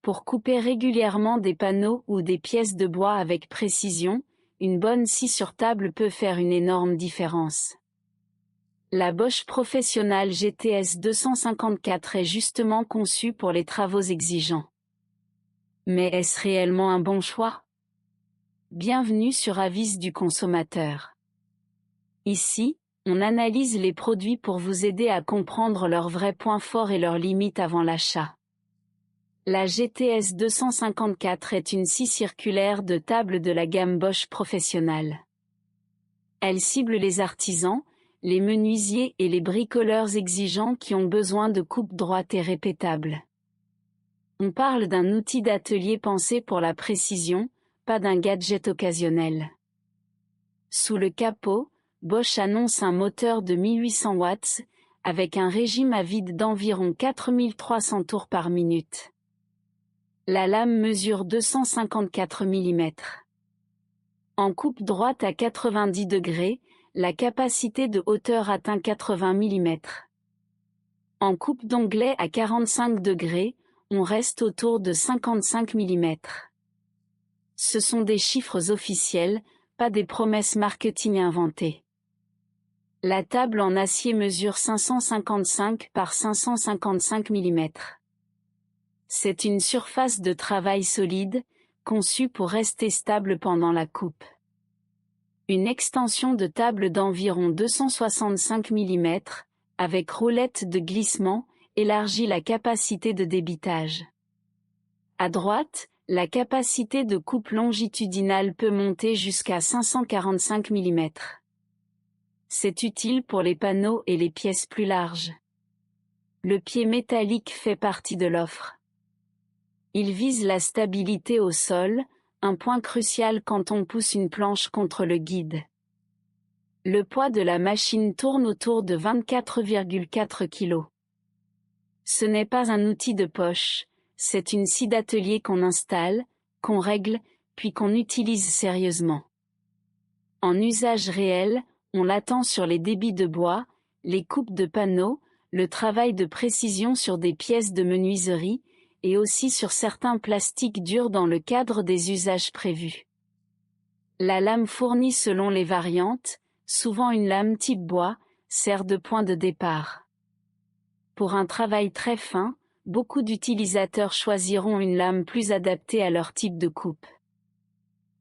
Pour couper régulièrement des panneaux ou des pièces de bois avec précision, une bonne scie sur table peut faire une énorme différence. La Bosch Professional GTS 254 est justement conçue pour les travaux exigeants. Mais est-ce réellement un bon choix? Bienvenue sur Avis du consommateur. Ici, on analyse les produits pour vous aider à comprendre leurs vrais points forts et leurs limites avant l'achat. La GTS 254 est une scie circulaire de table de la gamme Bosch Professional. Elle cible les artisans, les menuisiers et les bricoleurs exigeants qui ont besoin de coupes droites et répétables. On parle d'un outil d'atelier pensé pour la précision, pas d'un gadget occasionnel. Sous le capot, Bosch annonce un moteur de 1800 watts, avec un régime à vide d'environ 4300 tours par minute. La lame mesure 254 mm. En coupe droite à 90 degrés, la capacité de hauteur atteint 80 mm. En coupe d'onglet à 45 degrés, on reste autour de 55 mm. Ce sont des chiffres officiels, pas des promesses marketing inventées. La table en acier mesure 555 par 555 mm. C'est une surface de travail solide, conçue pour rester stable pendant la coupe. Une extension de table d'environ 265 mm, avec roulette de glissement, élargit la capacité de débitage. À droite, la capacité de coupe longitudinale peut monter jusqu'à 545 mm. C'est utile pour les panneaux et les pièces plus larges. Le pied métallique fait partie de l'offre. Il vise la stabilité au sol, un point crucial quand on pousse une planche contre le guide. Le poids de la machine tourne autour de 24,4 kg. Ce n'est pas un outil de poche, c'est une scie d'atelier qu'on installe, qu'on règle, puis qu'on utilise sérieusement. En usage réel, on l'attend sur les débits de bois, les coupes de panneaux, le travail de précision sur des pièces de menuiserie, et aussi sur certains plastiques durs dans le cadre des usages prévus. La lame fournie selon les variantes, souvent une lame type bois, sert de point de départ. Pour un travail très fin, beaucoup d'utilisateurs choisiront une lame plus adaptée à leur type de coupe.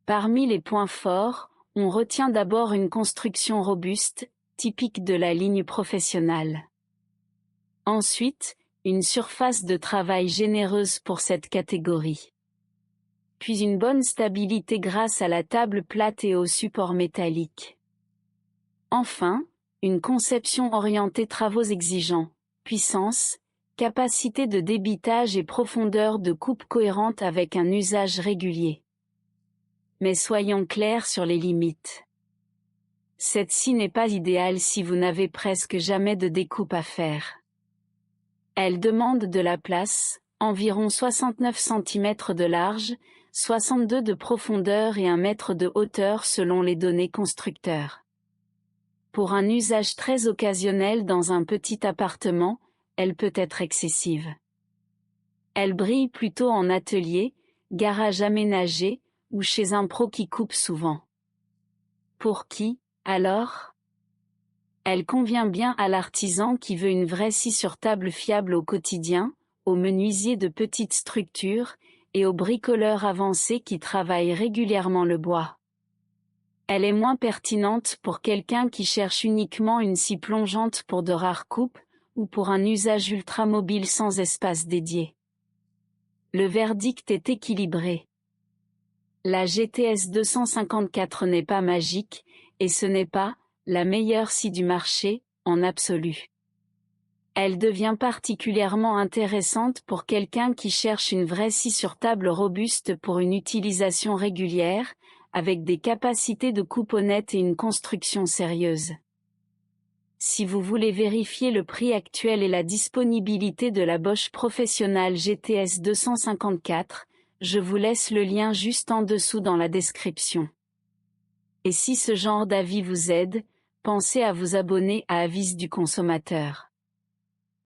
Parmi les points forts, on retient d'abord une construction robuste, typique de la ligne professionnelle. Ensuite, une surface de travail généreuse pour cette catégorie. Puis une bonne stabilité grâce à la table plate et au support métallique. Enfin, une conception orientée travaux exigeants, puissance, capacité de débitage et profondeur de coupe cohérente avec un usage régulier. Mais soyons clairs sur les limites. Cette scie n'est pas idéale si vous n'avez presque jamais de découpe à faire. Elle demande de la place, environ 69 cm de large, 62 de profondeur et 1 mètre de hauteur selon les données constructeurs. Pour un usage très occasionnel dans un petit appartement, elle peut être excessive. Elle brille plutôt en atelier, garage aménagé, ou chez un pro qui coupe souvent. Pour qui, alors? Elle convient bien à l'artisan qui veut une vraie scie sur table fiable au quotidien, aux menuisiers de petites structures, et aux bricoleurs avancés qui travaillent régulièrement le bois. Elle est moins pertinente pour quelqu'un qui cherche uniquement une scie plongeante pour de rares coupes, ou pour un usage ultramobile sans espace dédié. Le verdict est équilibré. La GTS 254 n'est pas magique, et ce n'est pas la meilleure scie du marché, en absolu. Elle devient particulièrement intéressante pour quelqu'un qui cherche une vraie scie sur table robuste pour une utilisation régulière, avec des capacités de coupe honnêtes et une construction sérieuse. Si vous voulez vérifier le prix actuel et la disponibilité de la Bosch Professional GTS 254, je vous laisse le lien juste en dessous dans la description. Et si ce genre d'avis vous aide, pensez à vous abonner à Avis du consommateur.